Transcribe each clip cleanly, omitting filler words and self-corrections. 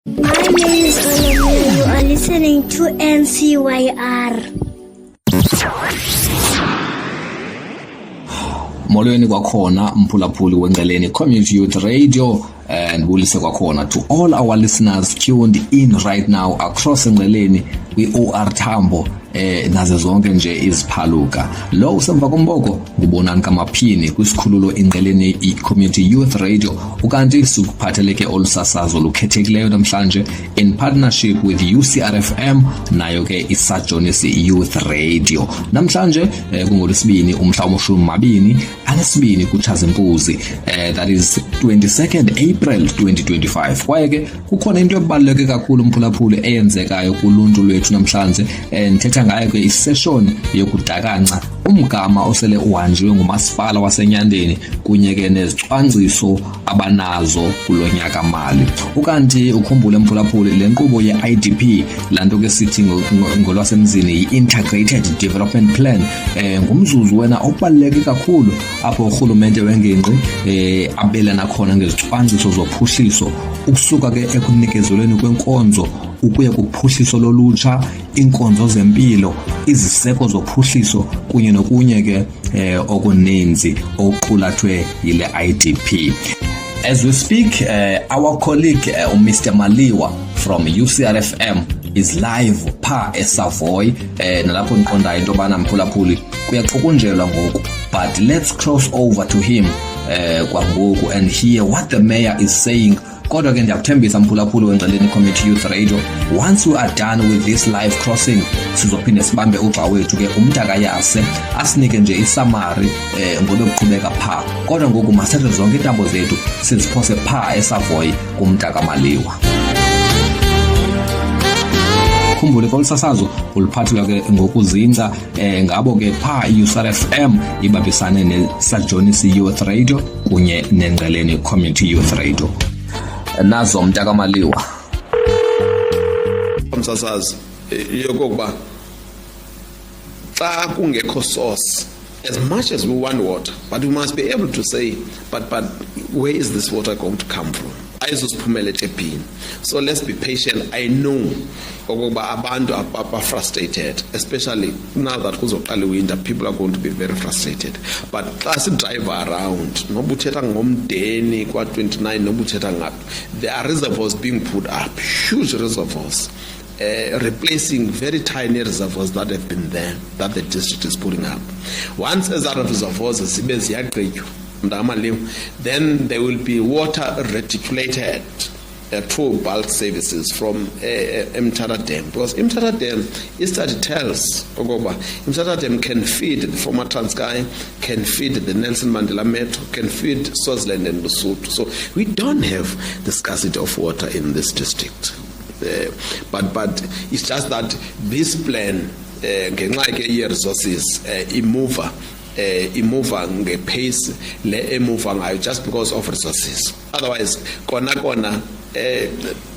My name is Olomide. You are listening to NCYR. Molweni kwakhona mphulaphuli wenqeleni Community Youth Radio, and bulise kwakhona to all our listeners tuned in right now across enqeleni kwi-OR Tambo nazo zonke nje iziphaluka. Lo usemva komboko ngubonani kamaphini kwisikhululo enqeleni i-Community Youth Radio, ukanti sikuphatheleke olusasazo lukhethekileyo namhlanje in partnership with UCRFM nayo ke isajonisi Youth Radio. Namhlanje kungolwesibini umhla wama-22 kuTshazimpuzi, that is 22nd April 2025. Kwaye ke kukhona into ebaluleke kakhulu mphulaphuli eyenzekayo kuluntu lwethu namhlanje, ndithetha ngayo ke isession yokudakanca umgama osele uhanjiwe ngumasipala waseNyandeni kunye ke nezicwangciso abanazo kulo nyaka mali. Ukanti ukhumbule mphulaphuli le nkqubo ye-IDP, lanto ke sithi ngolwasemzini yi-Integrated Development Plan, ngumzuzu wena obaluleke kakhulu apho urhulumente wengingqi abelana khona ngezicwangciso zophuhliso ukusuka ke ekunikezelweni kwenkonzo ukuya kuphuhliso lolutsha, inkonzo zempilo, iziseko zophuhliso kunye nokunye ke okuninzi okuqulathwe yile IDP. As we speak, our colleague Mr. Maliwa from UCRFM is live pha eSavoy, nalapho niqonda into bana mphulaphuli kuyaqukunjelwa ngoku, but let's cross over to him kwangoku and hear what the mayor is saying. Kodwa ke ndiyakuthembisa mphulaphuli wenqeleni Community Youth Radio, once we are done with this live crossing sizophinde sibambe ugxa wethu ke umntakayase asinike nje isamari ngobe kuqhubeka pha. Kodwa ngoku masethe zonke intambo zethu siziphose pha eSavoy kumntakamaliwa. Khumbule kolusasazo uluphathwa ke ngokuzinza ngabo ke pha i-UCRFM ibambisane nesajonisi Youth Radio kunye nenqeleni Community Youth Radio. Nazo mntakamaliwa umsasazi yokokuba xa kungekho source, as much as we want water, but we must be able to say but where is this water going to come from? Ayizosiphumela eThephini. So let's be patient. I know okokuba abantu are frustrated, especially now that kuzoqala winter, people are going to be very frustrated. But xa si drive around noba uthetha ngomdeni kwa-29 noba uthetha ngaphi, there are reservoirs being put up, huge reservoirs, replacing very tiny reservoirs that have been there, that the district is putting up. Once as other reservoirs zibe ziyagqitywa, then there will be water reticulated through bulk services from Mthatha Dam, because Mthatha Dam, study tells Mthatha Dam can feed the former Transkei, can feed the Nelson Mandela Metro, can feed Swaziland and Lesotho. So we don't have the scarcity of water in this district. But it's just that this plan ngenxa ke ye-resources imuva ngepace le emuva ngayo just because of resources. Otherwise kona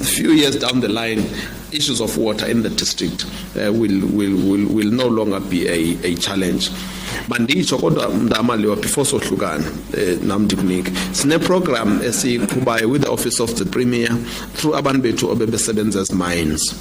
few years down the line, issues of water in the district will no longer be a challenge. Manditsho kodwa mntamaliwa before sohlukana nam ndikunike sine program esiqhubayo with the office of the premier through abantu bethu obebesebenza as mines.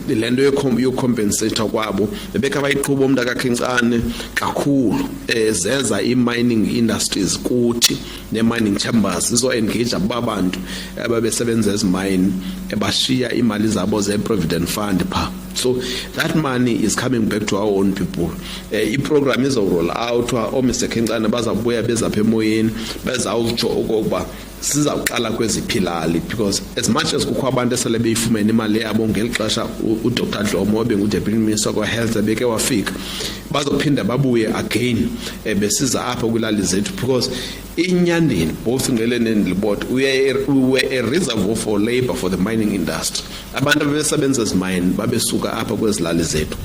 Lento yocompensate kwabo bebeka bayiqhuba umntakakhincane kakhulu, zeza i-mining industries kuthi ne-mining chambers zizo engage abantu ababesebenza as mine ebashiya imali zabo ze-provident fund pha. So that money is coming back to our own people. I-program is roll out Mr. Khincane bazabuya bezapha emoyeni bezawutsho okokuba sizawuqala kweziphilali, because as much as kukho abantu esele beyifumene imali yabo ngeli xesha uDr Dlomo obengu-Deputy Minister kwa-Health ebeke wafika, bazophinda babuye again besiza apha kwilali zethu, because iNyandeni both Ngeleni and Libot we were a reservoir for labor for the mining industry. Abantu abesebenza as mine babesuka apha kwezilali zethu.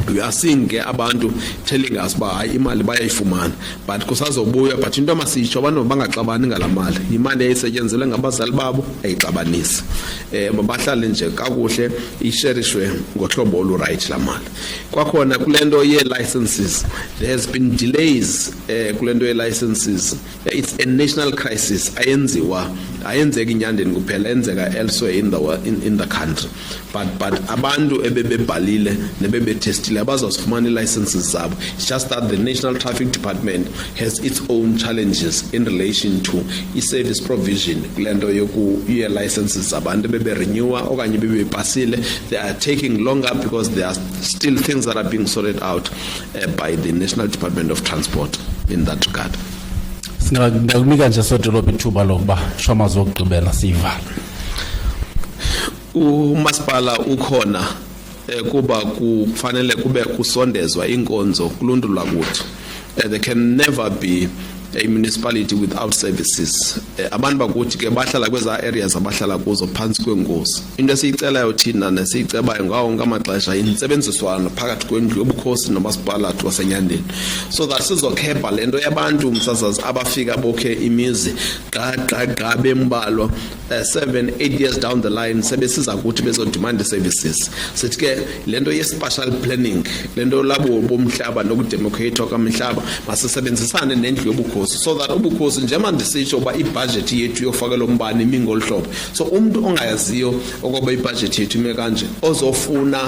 we are seeing ke abantu telling us ba hayi imali bayayifumana but kusazobuya but into masitsho abantu bangaxabani ngalamali imali eyisetyenzelwe ngabazali babo ayixabanisi bahlale nje kakuhle isherishwe ngohlobo olu right lamali kwakhona kulento ye licenses there has been delays kulento ye licenses it's a national crisis ayenzeki inyandeni kuphela enzeka elsewhere in the country but abantu ebebebhalile nebebetestile abazosifumana licenses zabo. It's just that the National Traffic Department has its own challenges in relation to i-service provision kulento yoku licenses zabantu bebe renewer okanye bebe pasile. They are taking longer because there are still things that are being sorted out by the National Department of Transport in that regard. Singakunika nje sodolopha ithuba lokuba shoma zokugqibela sivala. Umasipala ukhona kuba kufanele kube kusondezwa inkonzo kuluntu lwakuthi. There can never be a municipality without services. Abantu bakuthi ke bahlala kweza areas abahlala kuzo phansi kwengozi. Into esiyicelayo thina nesiyicebayo ngawo ngamaxesha insebenziswano phakathi kwendlu yobukhosi nomasipala wasenyandeni so that sizokhepha lento yabantu umsasazi abafika bokhe imizi xa bembalwa 7-8 years down the line sebesiza ukuthi bezodemand services. Sithi ke lento ye spatial planning lento labo bomhlaba nokudemocrate kwamhlaba masisebenzisane nendlu yobukhosi so that ubukhosi njengoba ndisitsho ba ibudget yethu yofakela umbane imingolhlobo so umuntu ongayaziyo okoba ibudget yethu ime kanje ozofuna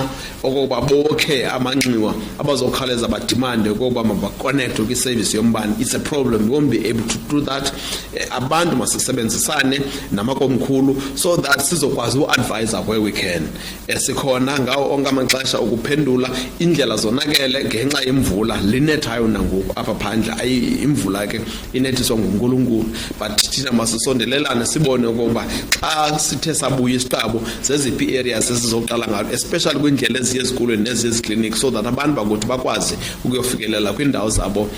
okoba bokhe amanxiwa abazokhaleza ba demand okoba maba connect ku service yombane. It's a problem. We won't be able to do that. Abantu masisebenzisane namakomkhulu so that sizokwazi uadvise where we can. Sikhona ngawo onke amaxesha ukuphendula indlela zonakele ngenxa yemvula linethayo nangoku apha phandle ayi imvula ke inethiswa nguNkulunkulu but thina masisondelelane sibone ukuba xa sithe sabuya isiqabo zeziphi areas esizoqala ngayo especially kwindlela eziyezikolweni neziziclinic so that abantu bakuthi bakwazi ukuyofikelela kwindawo zabo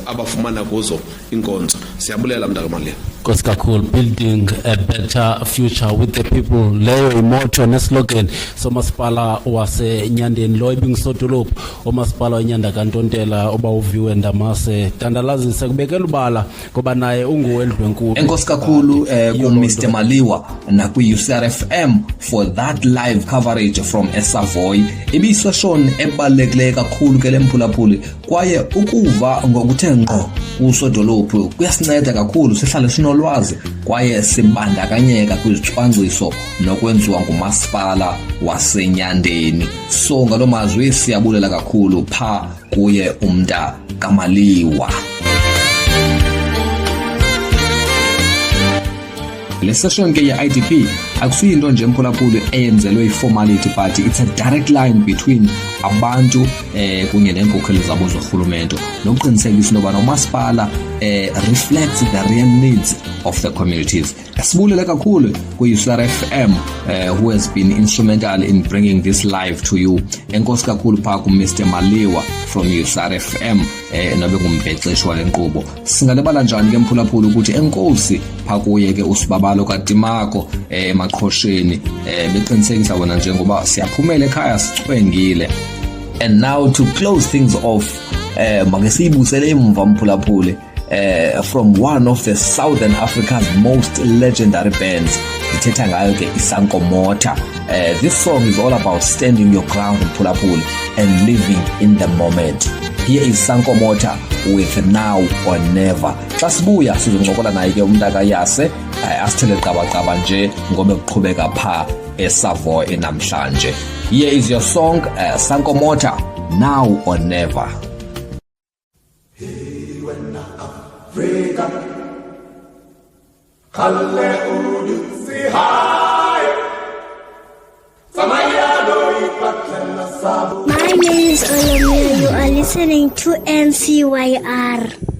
abafumana kuzo inkonzo. Siyabulela mntakamali. Nkosi kakhulu. Building a better future with the people leyo imoto neslogan somasipala wasenyandeni lo ibingisodolophu omasipala wenyanda kaNtontela oba uviwe ndamase Tandalazise kubekela ubala ngoba naye unguwendlwenkulu. Enkosi kakhulu ku Mr Maliwa na ku UCRFM for that live coverage from eSavoy. Ibisession ebalekile kakhulu ke lemphulaphuli kwaye ukuva ngokuthe ngqo usodolophu kuyasinceda kakhulu sihlale sinolwazi kwaye sibandakanyeka kwizicwangciso nokwenziwa ngumasipala wasenyandeni. So ngalomazwi siyabulela kakhulu pha kuye umnta kaMaliwa. Le session ke ya IDP akusiyinto nje emphulaphuli eyenzelwe iformality but it's a direct line between abantu kunye nenkokheli zabo zohulumende nokuqinisekisa noba nomasipala reflects the real needs of the communities. Asibulela kakhulu ku UCRFM who has been instrumental in bringing this live to you. Enkosi kakhulu pha ku Mr Maliwa from UCRFM nabe kumbhexeshwa lenkqubo. Singalebala njani ke mphulaphuli ukuthi enkosi pha kuye ke usibabalo kaDimako emaqhosheni beqinisekisa wona njengoba siyaphumela ekhaya sicwengile. And now to close things off make siyibusele emva mphulaphuli from one of the Southern Africa's most legendary bands ithetha ngayo ke iSankomota. This song is all about standing your ground mphulaphuli and living in the moment. Here is Sankomota with Now or Never. Xa sibuya sizoncokola naye ke umntaka Yase asithele qabaqaba nje ngoba kuqhubeka pha eSavoy namhlanje. Here is your song Sankomota, Now or Never. My name is Olomir. You are listening to NCYR.